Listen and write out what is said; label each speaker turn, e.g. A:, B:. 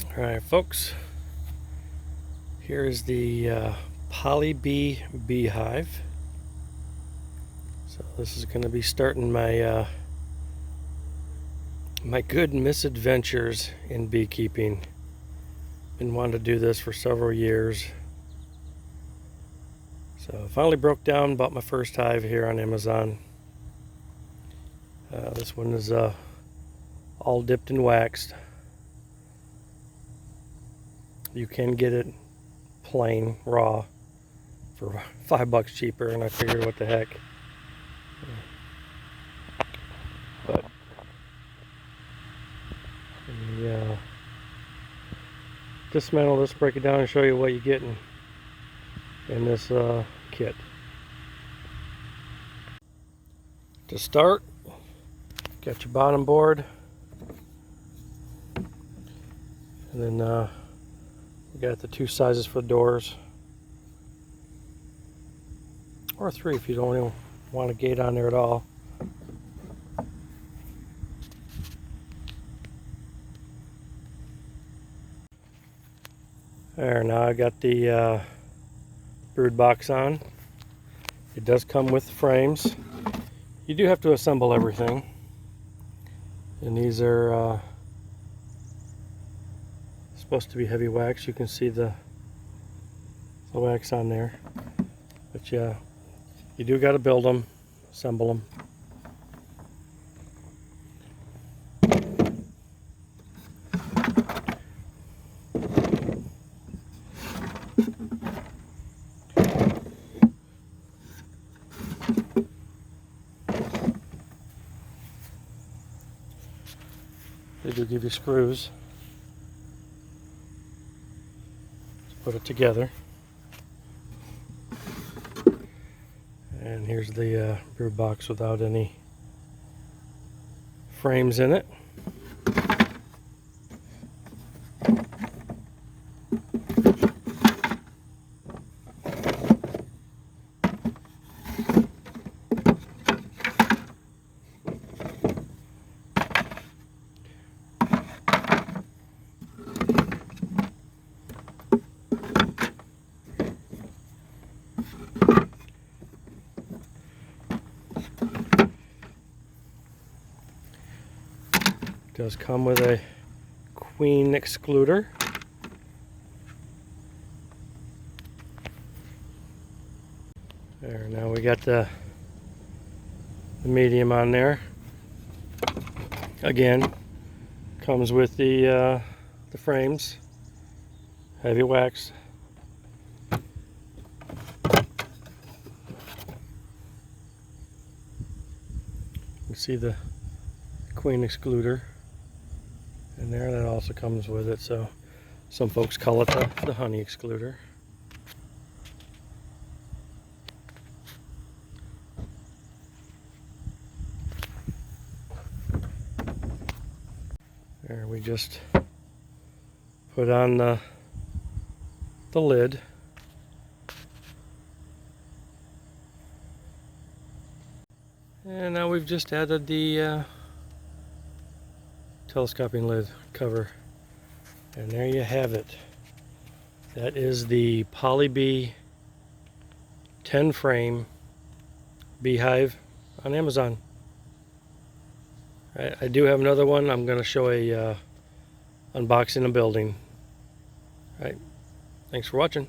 A: Alright folks, here is the Poly Bee Beehive. So this is going to be starting my my good misadventures in beekeeping. Been wanting to do this for several years. So I finally broke down, bought my first hive here on Amazon. This one is all dipped and waxed. You can get it plain, raw, for $5 cheaper, and I figured, what the heck. But dismantle this, break it down, and show you what you get in this kit. To start, got your bottom board, and then we got the two sizes for the doors, or three if you don't even want a gate on there at all. There, now I got the brood box on. It does come with frames. You do have to assemble everything, and these are supposed to be heavy wax. You can see the wax on there, but yeah, you do got to build them, assemble them. They do give you screws. Let's put it together. And here's the brood box without any frames in it. Does come with a queen excluder. There, now we got the medium on there. Again, comes with the frames, heavy wax. You can see the queen excluder in there. That also comes with it, so some folks call it the honey excluder. There, we just put on the lid. And now we've just added the telescoping lid cover, and there you have it. That is the Poly Bee 10 frame beehive on Amazon. I do have another one. I'm going to show a unboxing and building. All right, thanks for watching.